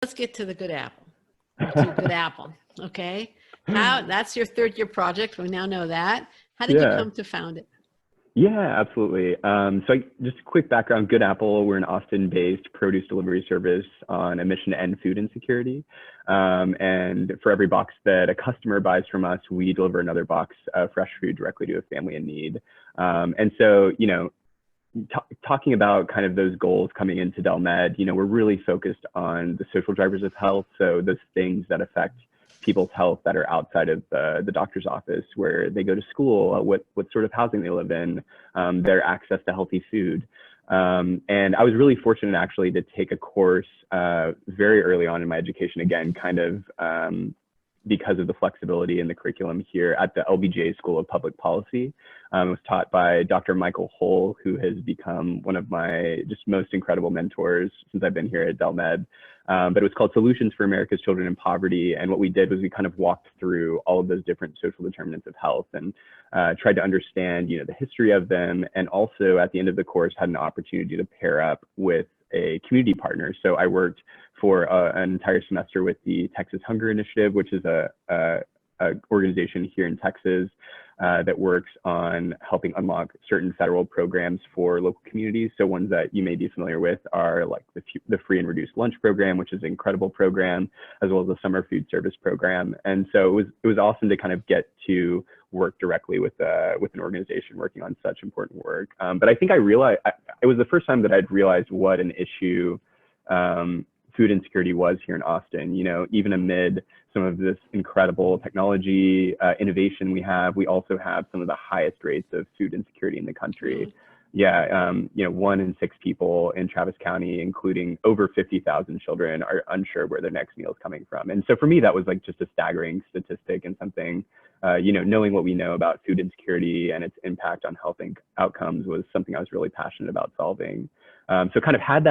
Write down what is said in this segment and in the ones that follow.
let's get to the good apple, or to good apple. Okay. That's your third year project. We now know that. How did you Yeah. come to found it? Yeah, absolutely. Just a quick background, Good Apple, we're an Austin-based produce delivery service on a mission to end food insecurity. And for every box that a customer buys from us, we deliver another box of fresh food directly to a family in need. Talking about kind of those goals coming into Dell Med, we're really focused on the social drivers of health. So those things that affect people's health that are outside of the doctor's office, where they go to school, what sort of housing they live in, their access to healthy food. And I was really fortunate actually to take a course very early on in my education, again, kind of because of the flexibility in the curriculum here at the LBJ School of Public Policy. It was taught by Dr. Michael Hull, who has become one of my just most incredible mentors since I've been here at Dell Med. But it was called Solutions for America's Children in Poverty. And what we did was we kind of walked through all of those different social determinants of health and tried to understand, the history of them. And also at the end of the course had an opportunity to pair up with a community partner. So I worked for an entire semester with the Texas Hunger Initiative, which is a organization here in Texas that works on helping unlock certain federal programs for local communities. So ones that you may be familiar with are like the Free and Reduced Lunch Program, which is an incredible program, as well as the Summer Food Service Program. And so it was awesome to kind of get to work directly with an organization working on such important work. But I think I realized, it was the first time that I'd realized what an issue food insecurity was here in Austin. Even amid some of this incredible technology innovation we also have some of the highest rates of food insecurity in the country. Yeah, 1 in 6 people in Travis County, including over 50,000 children, are unsure where their next meal is coming from. And so for me, that was like just a staggering statistic, and something, knowing what we know about food insecurity and its impact on health outcomes was something I was really passionate about solving. So kind of had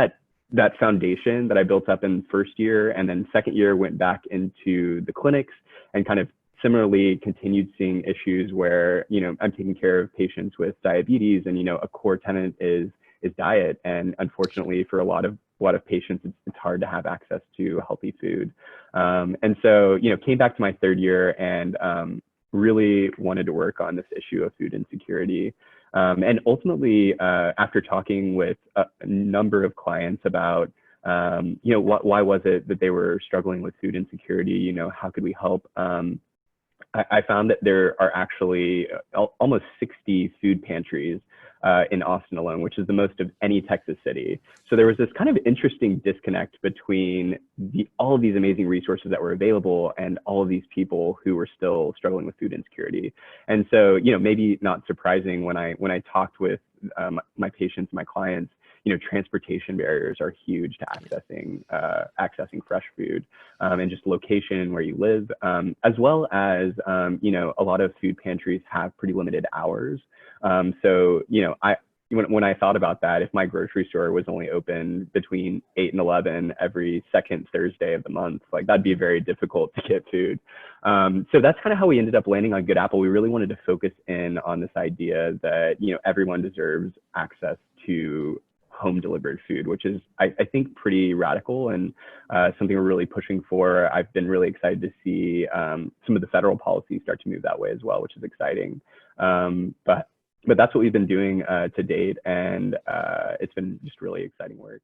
that foundation that I built up in first year, and then second year went back into the clinics and kind of similarly continued seeing issues where, I'm taking care of patients with diabetes, and, a core tenet is diet. And unfortunately for a lot of patients, it's hard to have access to healthy food. And so, came back to my third year and really wanted to work on this issue of food insecurity. And ultimately, after talking with a number of clients about, why was it that they were struggling with food insecurity? How could we help? I found that there are actually almost 60 food pantries in Austin alone, which is the most of any Texas city. So there was this kind of interesting disconnect between all of these amazing resources that were available and all of these people who were still struggling with food insecurity. And so, maybe not surprising when I talked with my patients, my clients, transportation barriers are huge to accessing fresh food, and just location where you live, as well as, a lot of food pantries have pretty limited hours. So, when I thought about that, if my grocery store was only open between 8 and 11 every second Thursday of the month, like that'd be very difficult to get food. So that's kind of how we ended up landing on Good Apple. We really wanted to focus in on this idea that, everyone deserves access to home delivered food, which is, I think, pretty radical and something we're really pushing for. I've been really excited to see some of the federal policies start to move that way as well, which is exciting. But that's what we've been doing to date, and it's been just really exciting work.